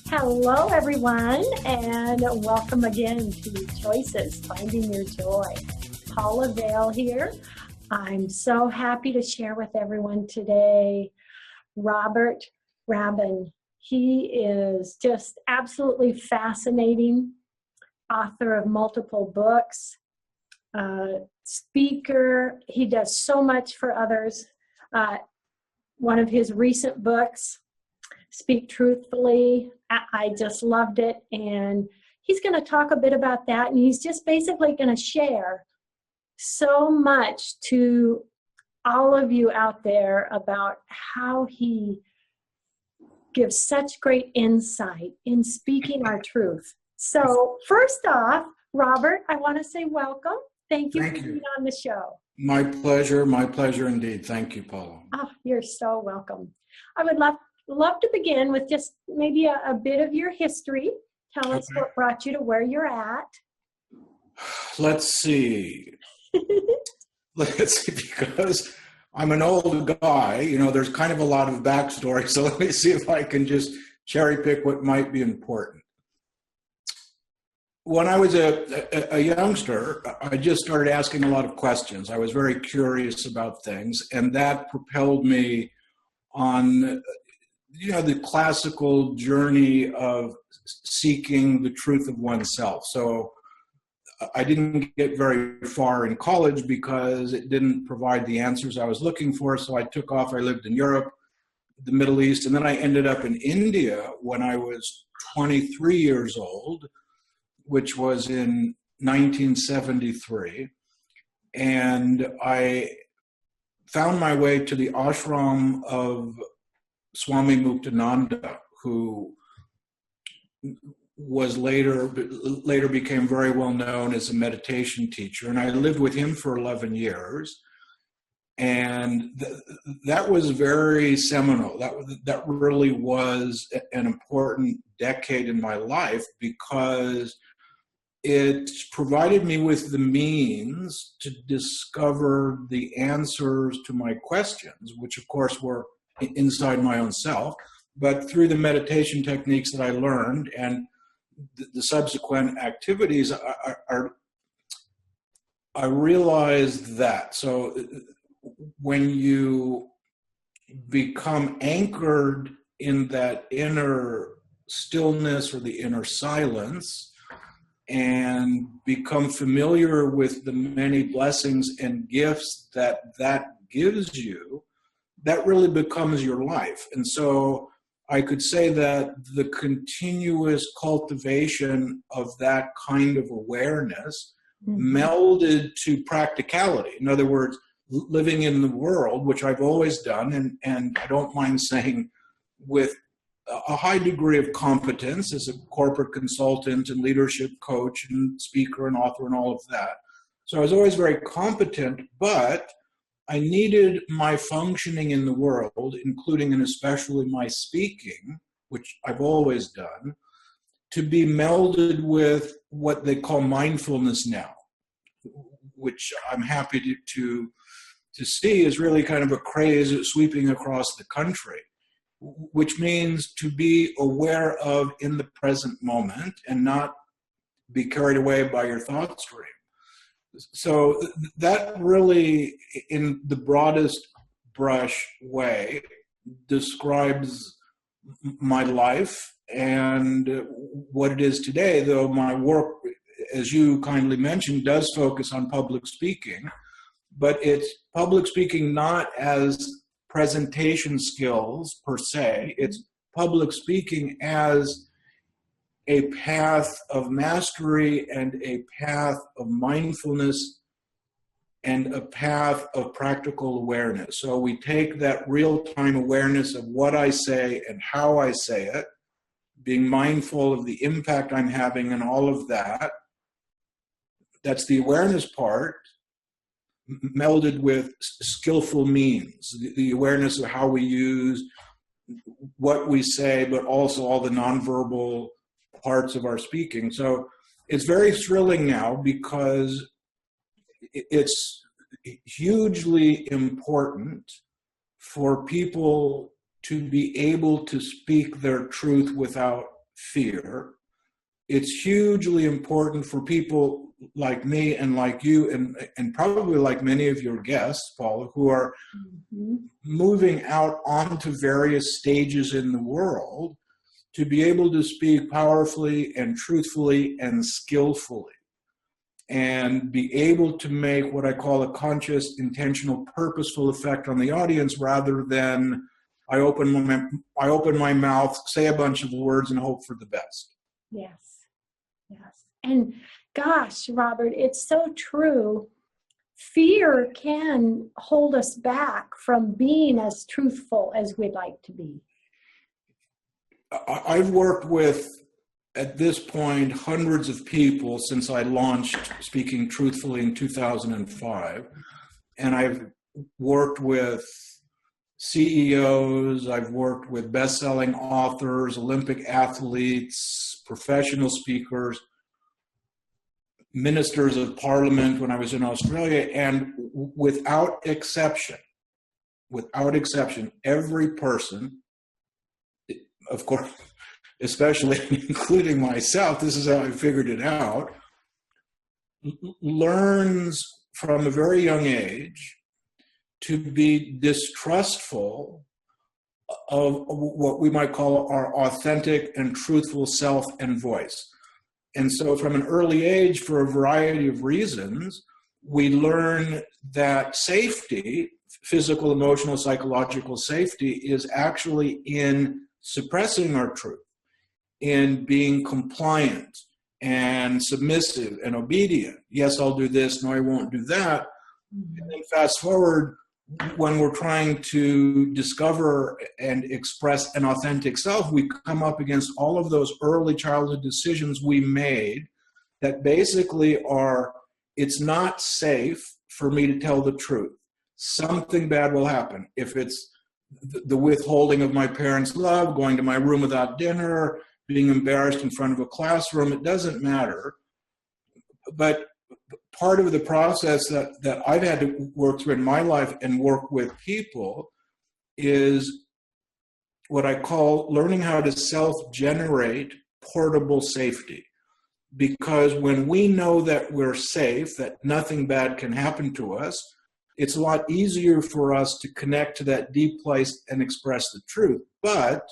Hello, everyone, and welcome again to Choices, Finding Your Joy. Paula Vail here. I'm so happy to share with everyone today Robert Rabin. He is just absolutely fascinating, author of multiple books, speaker. He does so much for others. One of his recent books, Speak Truthfully, I just loved it, and he's going to talk a bit about that, and he's just basically going to share so much to all of you out there about how he gives such great insight in speaking our truth. So first off, Robert, I want to say welcome. Thank you for being on the show. My pleasure indeed. Thank you, Paula. Oh, you're so welcome. I would love to begin with just maybe a bit of your history. Tell us what brought you to where you're at. Let's see. Because I'm an old guy, there's kind of a lot of backstory. So let me see if I can just cherry pick what might be important. When I was a youngster, I just started asking a lot of questions. I was very curious about things, and that propelled me on the classical journey of seeking the truth of oneself. So I didn't get very far in college because it didn't provide the answers I was looking for. So I took off. I lived in Europe, the Middle East, and then I ended up in India when I was 23 years old, which was in 1973. And I found my way to the ashram of Swami Muktananda, who was later became very well known as a meditation teacher. And I lived with him for 11 years. And that was very seminal. That really was an important decade in my life because it provided me with the means to discover the answers to my questions, which of course were inside my own self, but through the meditation techniques that I learned and the subsequent activities, I realized that. So when you become anchored in that inner stillness or the inner silence and become familiar with the many blessings and gifts that gives you, that really becomes your life. And so I could say that the continuous cultivation of that kind of awareness melded to practicality. In other words, living in the world, which I've always done, and I don't mind saying with a high degree of competence as a corporate consultant and leadership coach and speaker and author and all of that. So I was always very competent, but I needed my functioning in the world, including and especially my speaking, which I've always done, to be melded with what they call mindfulness now, which I'm happy to see is really kind of a craze sweeping across the country, which means to be aware of in the present moment and not be carried away by your thought stream. So that really, in the broadest brush way, describes my life and what it is today, though my work, as you kindly mentioned, does focus on public speaking, but it's public speaking not as presentation skills per se, it's public speaking as a path of mastery and a path of mindfulness and a path of practical awareness. So we take that real-time awareness of what I say and how I say it, being mindful of the impact I'm having and all of that. That's the awareness part, melded with skillful means, the awareness of how we use what we say, but also all the nonverbal parts of our speaking. So it's very thrilling now because it's hugely important for people to be able to speak their truth without fear. It's hugely important for people like me and like you, and probably like many of your guests, Paula, who are moving out onto various stages in the world, to be able to speak powerfully and truthfully and skillfully, and be able to make what I call a conscious, intentional, purposeful effect on the audience, rather than I open my mouth, say a bunch of words, and hope for the best. Yes. Yes. And gosh, Robert, it's so true. Fear can hold us back from being as truthful as we'd like to be. I've worked with, at this point, hundreds of people since I launched Speaking Truthfully in 2005. And I've worked with CEOs, I've worked with best-selling authors, Olympic athletes, professional speakers, ministers of parliament when I was in Australia, and without exception, every person, of course, especially including myself, this is how I figured it out, learns from a very young age to be distrustful of what we might call our authentic and truthful self and voice. And so from an early age, for a variety of reasons, we learn that safety, physical, emotional, psychological safety, is actually in suppressing our truth, in being compliant and submissive and obedient. Yes, I'll do this. No, I won't do that. And then fast forward, when we're trying to discover and express an authentic self, we come up against all of those early childhood decisions we made that basically are, it's not safe for me to tell the truth. Something bad will happen. If it's the withholding of my parents' love, going to my room without dinner, being embarrassed in front of a classroom, it doesn't matter. But part of the process that I've had to work through in my life and work with people is what I call learning how to self-generate portable safety. Because when we know that we're safe, that nothing bad can happen to us, it's a lot easier for us to connect to that deep place and express the truth. But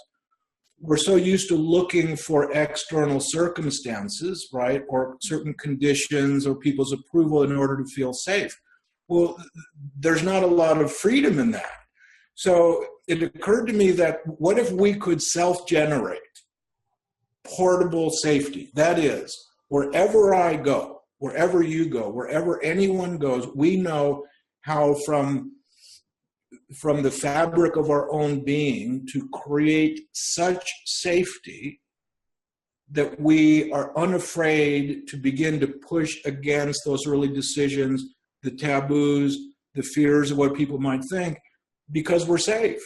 we're so used to looking for external circumstances, right, or certain conditions or people's approval in order to feel safe. Well, there's not a lot of freedom in that. So it occurred to me that what if we could self-generate portable safety? That is, wherever I go, wherever you go, wherever anyone goes, we know how from the fabric of our own being to create such safety that we are unafraid to begin to push against those early decisions, the taboos, the fears of what people might think, because we're safe.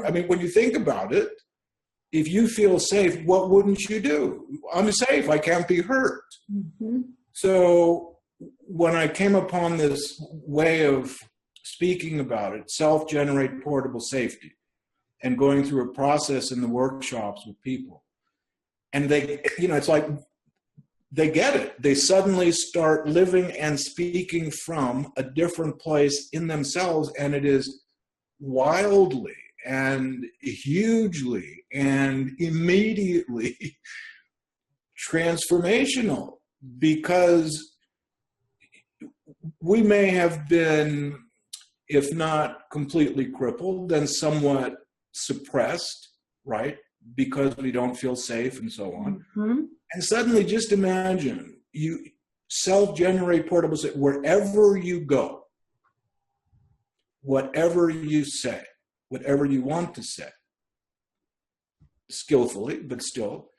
I mean, when you think about it, if you feel safe, what wouldn't you do? I'm safe, I can't be hurt. Mm-hmm. So when I came upon this way of speaking about it, self-generate portable safety, and going through a process in the workshops with people, and they, it's like they get it. They suddenly start living and speaking from a different place in themselves, and it is wildly and hugely and immediately transformational, because we may have been, if not completely crippled, then somewhat suppressed, right? Because we don't feel safe and so on. Mm-hmm. And suddenly, just imagine, you self-generate portable safety wherever you go, whatever you say, whatever you want to say, skillfully, but still,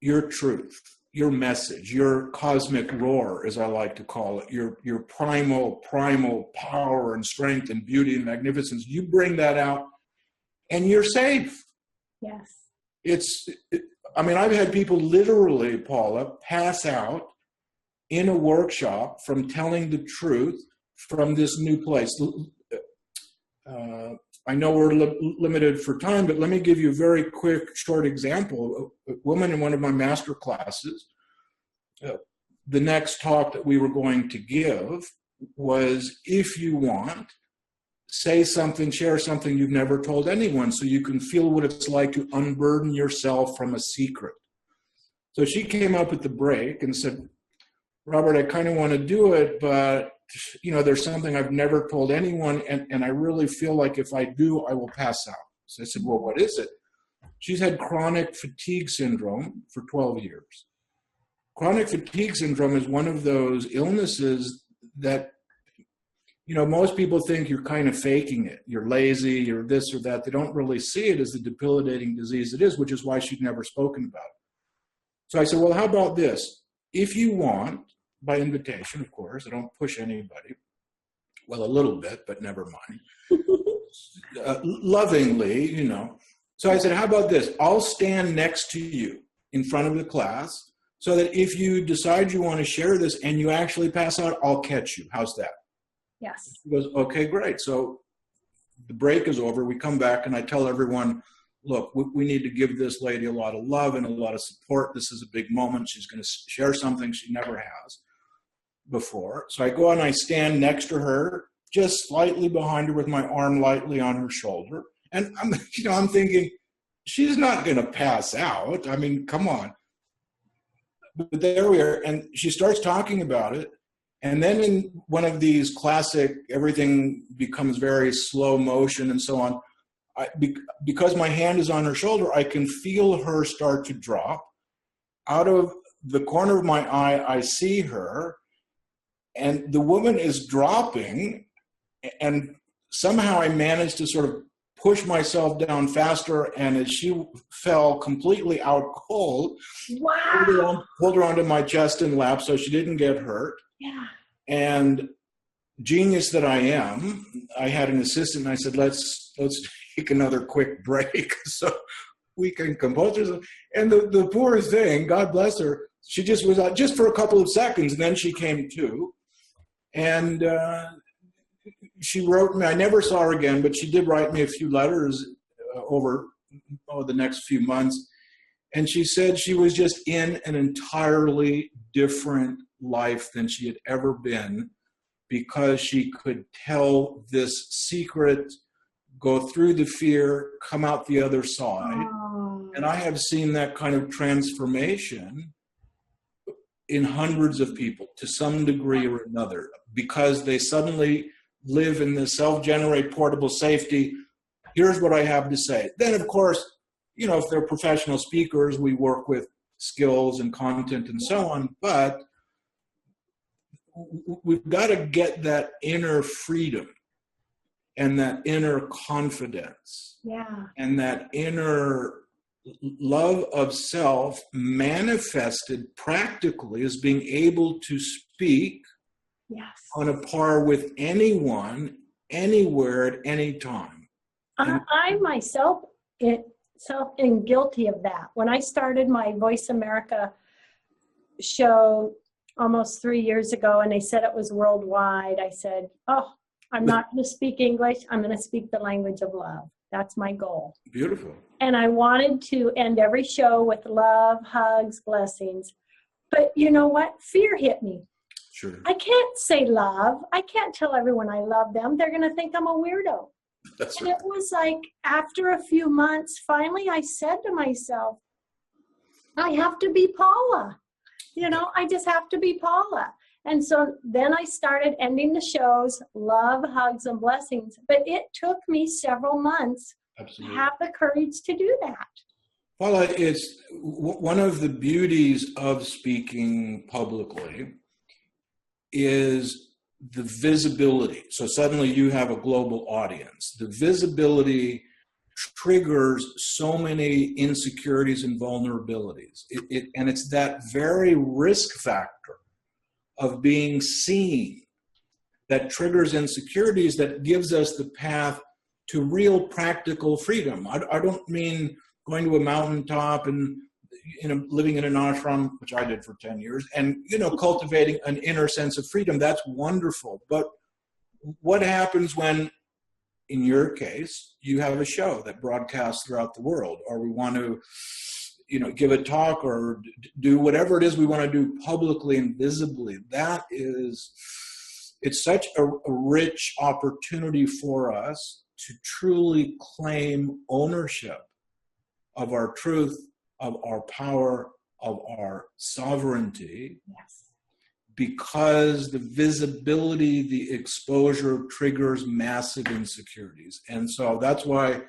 your truth, your message, your cosmic roar, as I like to call it, your primal power and strength and beauty and magnificence, you bring that out and you're safe. Yes. I've had people literally, Paula, pass out in a workshop from telling the truth from this new place. I know we're limited for time, but let me give you a very quick, short example. A woman in one of my master classes, the next talk that we were going to give was, if you want, say something, share something you've never told anyone, so you can feel what it's like to unburden yourself from a secret. So she came up at the break and said, Robert, I kind of want to do it, but there's something I've never told anyone, and I really feel like if I do, I will pass out. So I said, well, what is it? She's had chronic fatigue syndrome for 12 years. Chronic fatigue syndrome is one of those illnesses that, most people think you're kind of faking it. You're lazy, you're this or that. They don't really see it as the debilitating disease it is, which is why she'd never spoken about it. So I said, well, how about this? If you want, by invitation, of course, I don't push anybody. Well, a little bit, but never mind. Lovingly, So I said, how about this? I'll stand next to you in front of the class so that if you decide you want to share this and you actually pass out, I'll catch you. How's that? Yes. She goes, okay, great. So the break is over. We come back and I tell everyone, look, we need to give this lady a lot of love and a lot of support. This is a big moment. She's going to share something she never has before. So I go and I stand next to her, just slightly behind her with my arm lightly on her shoulder. And I'm thinking, she's not going to pass out. I mean, come on. But there we are. And she starts talking about it. And then in one of these classic, everything becomes very slow motion and so on. Because my hand is on her shoulder, I can feel her start to drop. Out of the corner of my eye, I see her, and the woman is dropping, and somehow I managed to sort of push myself down faster, and as she fell completely out cold, wow, pulled her onto my chest and lap so she didn't get hurt. Yeah. And genius that I am, I had an assistant, and I said, let's take another quick break so we can compose ourselves. And the poor thing, God bless her, she just was out just for a couple of seconds, and then she came to. And she wrote me, I never saw her again, but she did write me a few letters over the next few months. And she said she was just in an entirely different life than she had ever been, because she could tell this secret, go through the fear, come out the other side. Oh. And I have seen that kind of transformation in hundreds of people to some degree or another, because they suddenly live in this self-generate portable safety. Here's what I have to say. Then, of course, if they're professional speakers, we work with skills and content and so on, but we've got to get that inner freedom and that inner confidence, and that inner love of self manifested practically as being able to speak on a par with anyone, anywhere, at any time. I myself am guilty of that. When I started my Voice America show almost 3 years ago, and they said it was worldwide, I said, I'm not going to speak English. I'm going to speak the language of love. That's my goal. Beautiful. And I wanted to end every show with love, hugs, blessings. But you know what? Fear hit me. Sure. I can't say love. I can't tell everyone I love them. They're going to think I'm a weirdo. That's and right. It was like after a few months, finally I said to myself, I have to be Paula. I just have to be Paula. And so then I started ending the shows, love, hugs, and blessings. But it took me several months Absolutely. to have the courage to do that. Paula, it's one of the beauties of speaking publicly is the visibility. So suddenly you have a global audience. The visibility triggers so many insecurities and vulnerabilities. And it's that very risk factor of being seen that triggers insecurities that gives us the path to real practical freedom. I don't mean going to a mountaintop and living in an ashram, which I did for 10 years, and cultivating an inner sense of freedom. That's wonderful. But what happens when in your case, you have a show that broadcasts throughout the world, or we want to, give a talk or do whatever it is we want to do publicly and visibly. It's such a rich opportunity for us to truly claim ownership of our truth, of our power, of our sovereignty. Yes. Because the visibility, the exposure triggers massive insecurities. And so that's why,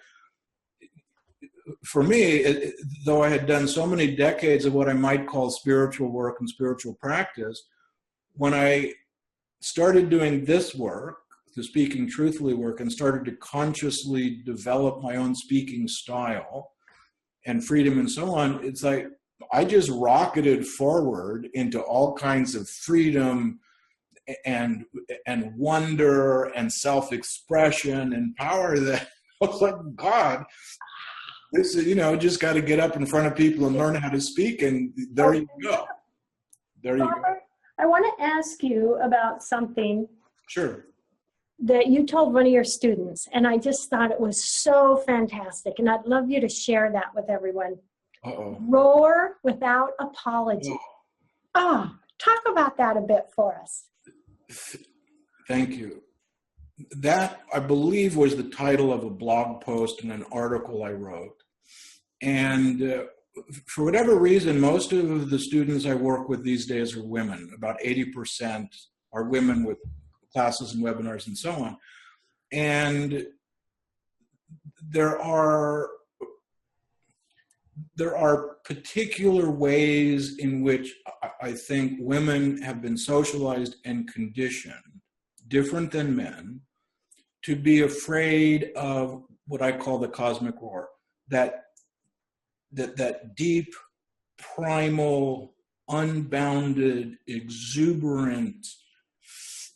for me, though I had done so many decades of what I might call spiritual work and spiritual practice, when I started doing this work, the speaking truthfully work, and started to consciously develop my own speaking style and freedom and so on, it's like I just rocketed forward into all kinds of freedom and wonder and self-expression and power that I was like, God, this is, just got to get up in front of people and learn how to speak, and there you go. There you go. I want to ask you about something. Sure. That you told one of your students, and I just thought it was so fantastic, and I'd love you to share that with everyone. Uh-oh. Roar without apology. Talk about that a bit for us. Thank you. That, I believe, was the title of a blog post and an article I wrote. And for whatever reason, most of the students I work with these days are women. About 80% are women with classes and webinars and so on. And there are particular ways in which I think women have been socialized and conditioned, different than men, to be afraid of what I call the cosmic roar, that deep, primal, unbounded, exuberant,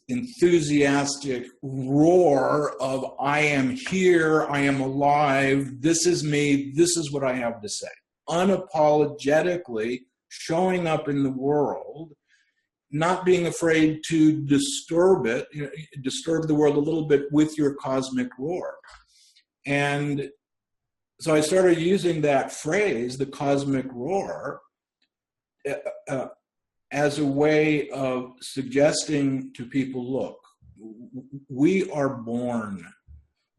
enthusiastic roar of I am here, I am alive, this is me, this is what I have to say. Unapologetically showing up in the world, not being afraid to disturb it, disturb the world a little bit with your cosmic roar. And so I started using that phrase, the cosmic roar, as a way of suggesting to people, look, we are born.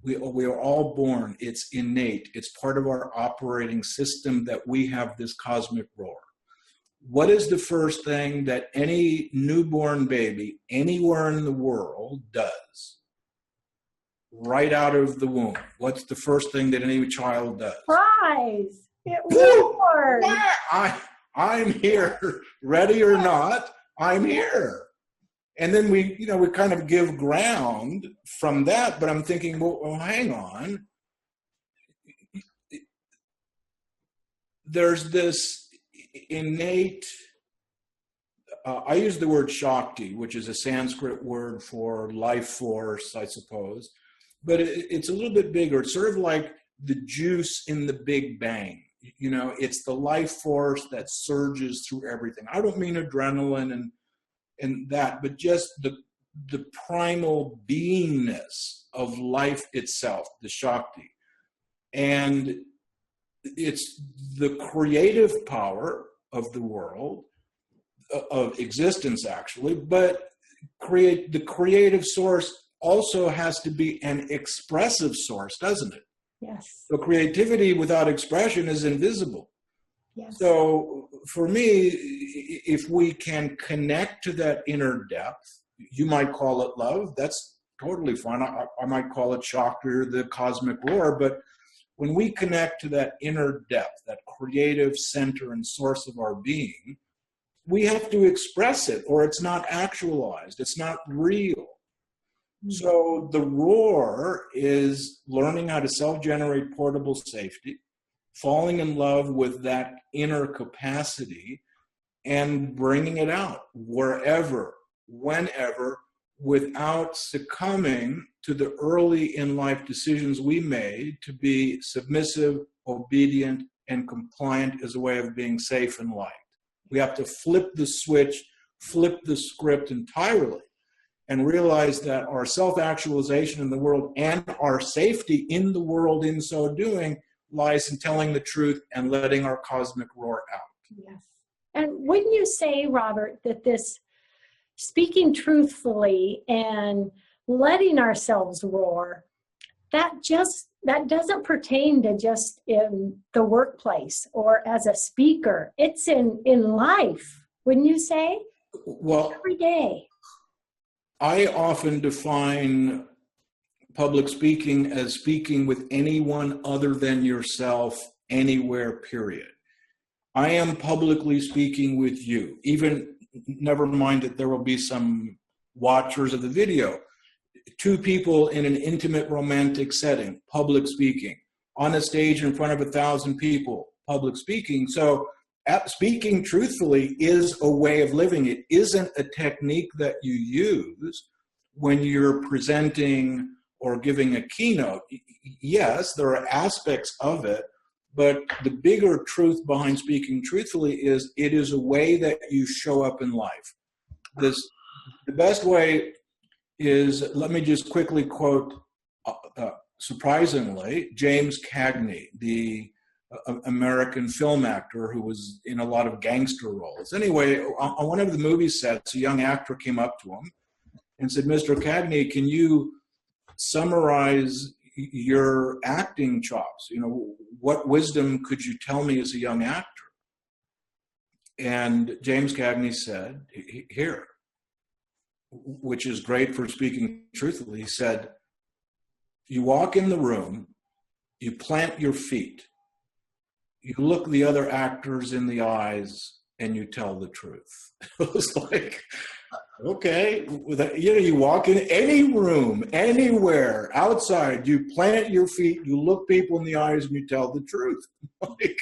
We are all born. It's innate. It's part of our operating system that we have this cosmic roar. What is the first thing that any newborn baby anywhere in the world does? Right out of the womb. What's the first thing that any child does? Cries. It roars. I'm here, ready or not, I'm here. And then we kind of give ground from that, but I'm thinking, well, hang on. There's this innate, I use the word Shakti, which is a Sanskrit word for life force, I suppose, but it's a little bit bigger. It's sort of like the juice in the Big Bang. It's the life force that surges through everything. I don't mean adrenaline and that, but just the primal beingness of life itself, the Shakti. And it's the creative power of the world, of existence actually, but the creative source also has to be an expressive source, doesn't it? Yes. So creativity without expression is invisible. Yes. So for me, if we can connect to that inner depth, you might call it love, that's totally fine. I might call it Shakti or the cosmic roar, but when we connect to that inner depth, that creative center and source of our being, we have to express it or it's not actualized, it's not real. So the roar is learning how to self-generate portable safety, falling in love with that inner capacity, and bringing it out wherever, whenever, without succumbing to the early in life decisions we made to be submissive, obedient, and compliant as a way of being safe and liked. We have to flip the switch, flip the script entirely. and realize that our self-actualization in the world and our safety in the world in so doing lies in telling the truth and letting our cosmic roar out. Yes. And wouldn't you say, Robert, that this speaking truthfully and letting ourselves roar, that doesn't pertain to just in the workplace or as a speaker. It's in life, wouldn't you say? Well, every day. I often define public speaking as speaking with anyone other than yourself, anywhere, period. I am publicly speaking with you, even never mind that there will be some watchers of the video. Two people in an intimate romantic setting, public speaking. On a stage in front of 1,000 people, public speaking. So speaking truthfully is a way of living. It isn't a technique that you use when you're presenting or giving a keynote. Yes, there are aspects of it, but the bigger truth behind speaking truthfully is it is a way that you show up in life. The best way is, let me just quickly quote, surprisingly, James Cagney, the American film actor who was in a lot of gangster roles. Anyway, on one of the movie sets, a young actor came up to him and said, "Mr. Cagney, can you summarize your acting chops? You know, what wisdom could you tell me as a young actor?" And James Cagney said, here, which is great for speaking truthfully, he said, "You walk in the room, you plant your feet, you look the other actors in the eyes, and you tell the truth." It was like, okay, you walk in any room, anywhere, outside, you plant your feet, you look people in the eyes, and you tell the truth. Like,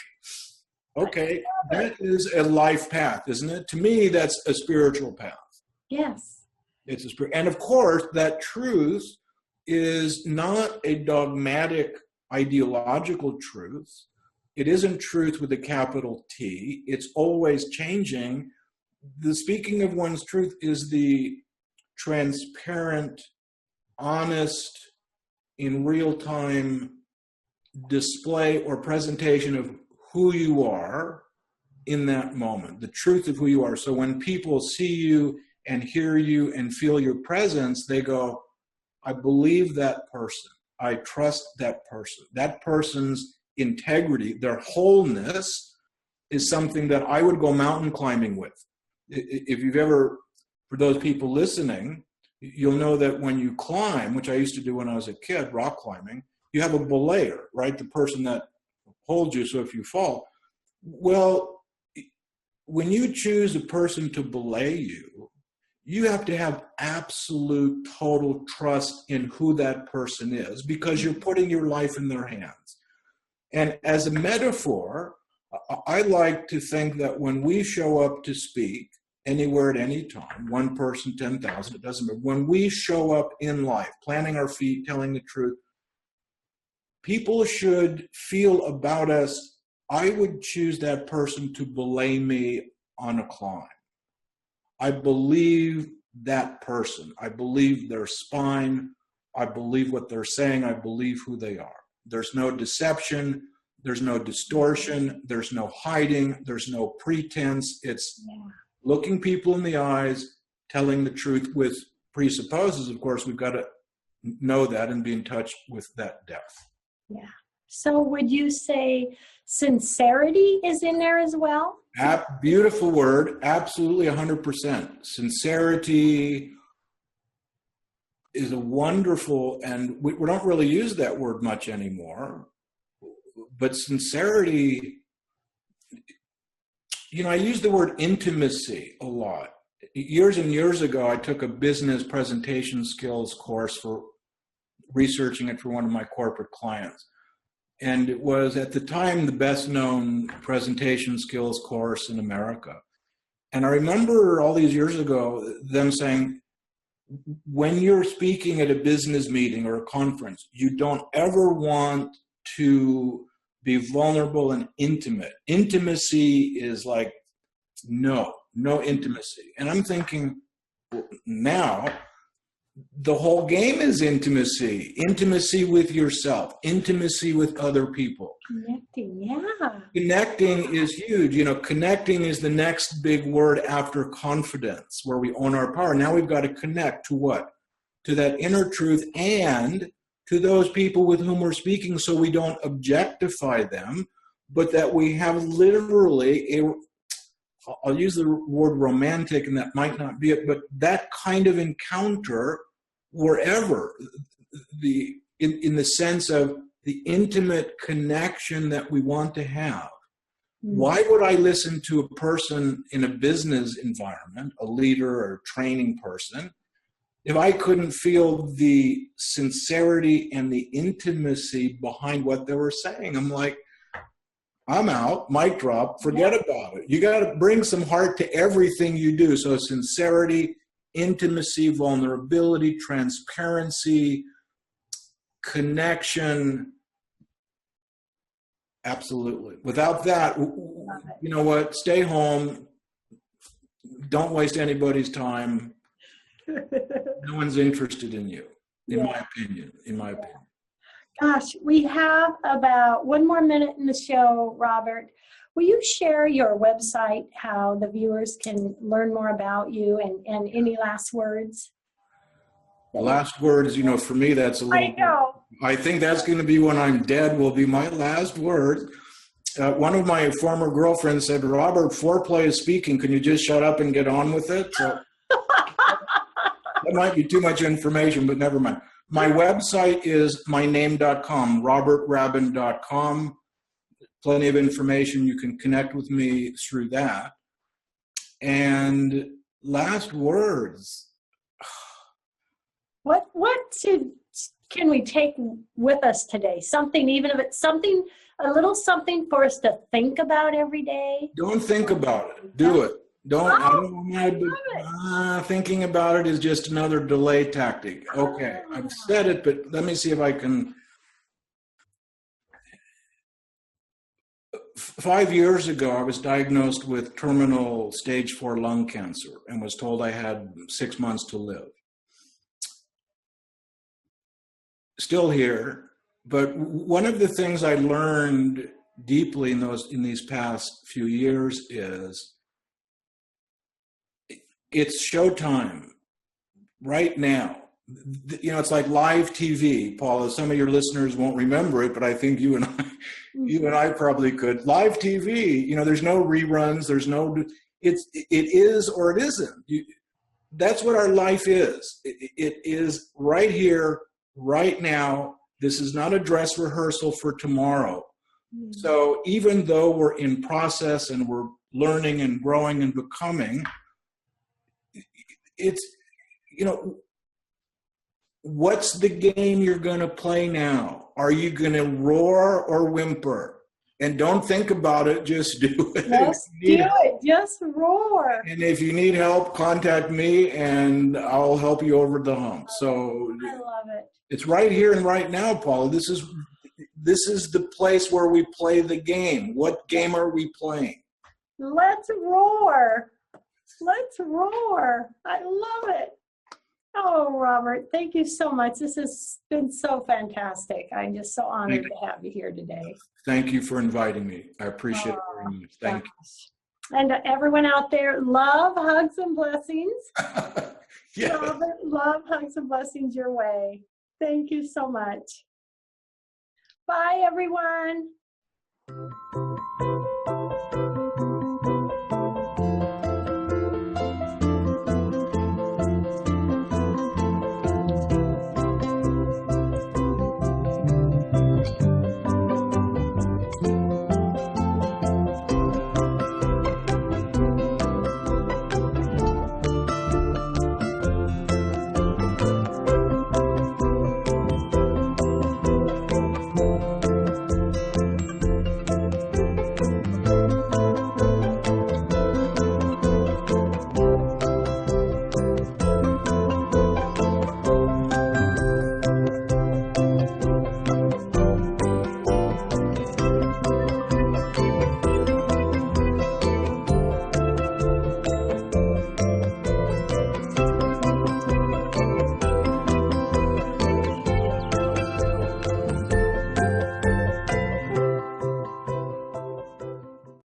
okay, that is a life path, isn't it? To me, that's a spiritual path. Yes. It's and of course, that truth is not a dogmatic ideological truth. It isn't truth with a capital T. It's always changing. The speaking of one's truth is the transparent, honest, in real time display or presentation of who you are in that moment, the truth of who you are. So when people see you and hear you and feel your presence, they go, "I believe that person. I trust that person. That person's integrity, their wholeness is something that I would go mountain climbing with." If you've ever, for those people listening, you'll know that when you climb, which I used to do when I was a kid, rock climbing, you have a belayer, right? The person that holds you so if you fall. Well, when you choose a person to belay you, you have to have absolute total trust in who that person is because you're putting your life in their hands. And as a metaphor, I like to think that when we show up to speak anywhere at any time, one person, 10,000, it doesn't matter. When we show up in life, planting our feet, telling the truth, people should feel about us, I would choose that person to belay me on a climb. I believe that person. I believe their spine. I believe what they're saying. I believe who they are. There's no deception. There's no distortion. There's no hiding. There's no pretense. It's looking people in the eyes, telling the truth, with presupposes, of course, we've got to know that and be in touch with that depth. Yeah. So would you say sincerity is in there as well? Beautiful word. Absolutely 100%. Sincerity is a wonderful, and we don't really use that word much anymore, but sincerity, I use the word intimacy a lot. Years and years ago, I took a business presentation skills course for researching it for one of my corporate clients. And it was, at the time, the best known presentation skills course in America. And I remember all these years ago, them saying, when you're speaking at a business meeting or a conference, you don't ever want to be vulnerable and intimate. Intimacy is like, no intimacy. And I'm thinking, now, the whole game is intimacy. Intimacy with yourself, intimacy with other people. Connecting, yeah. Connecting is huge. You know, connecting is the next big word after confidence, where we own our power. Now we've got to connect to what? To that inner truth and to those people with whom we're speaking, so we don't objectify them, but that we have literally I'll use the word romantic, and that might not be it, but that kind of encounter wherever, in the sense of the intimate connection that we want to have. Why would I listen to a person in a business environment, a leader or a training person, if I couldn't feel the sincerity and the intimacy behind what they were saying? I'm like, I'm out, mic drop, forget about it. You got to bring some heart to everything you do. So sincerity, intimacy, vulnerability, transparency, connection. Absolutely. Without that, you know what? Stay home. Don't waste anybody's time. No one's interested in you, in my opinion. Gosh, we have about 1 more minute in the show, Robert. Will you share your website, how the viewers can learn more about you, and any last words? Last words, you know, for me, that's a little... I know. I think that's going to be when I'm dead, will be my last word. One of my former girlfriends said, Robert, foreplay is speaking. Can you just shut up and get on with it? So that might be too much information, but never mind. My website is myname.com, robertrabin.com. Plenty of information. You can connect with me through that. And last words. What can we take with us today? Something, even if it's something, a little something for us to think about every day. Don't think about it. Do it. Thinking about it is just another delay tactic. Okay, I've said it, but let me see if I can. 5 years ago, I was diagnosed with terminal stage 4 lung cancer and was told I had 6 months to live. Still here, but one of the things I learned deeply in these past few years is it's showtime right now. You know, it's like live TV, Paula. Some of your listeners won't remember it, but I think you and I probably could. Live TV, you know, there's no reruns, it is or it isn't. That's what our life is. It is right here, right now. This is not a dress rehearsal for tomorrow. So even though we're in process and we're learning and growing and becoming, it's, you know, what's the game you're going to play now? Are you going to roar or whimper? And don't think about it, just do it. Just do it. Just roar. And if you need help, contact me and I'll help you over the hump. So I love it. It's right here and right now, Paula. This is the place where we play the game. What game are we playing? Let's roar. Let's roar. I love it. Oh, Robert, thank you so much. This has been so fantastic. I'm just so honored to have you here today. Thank you for inviting me. I appreciate it very much. Thank you. And everyone out there, love, hugs, and blessings. Yeah. Robert, love, hugs, and blessings your way. Thank you so much. Bye, everyone.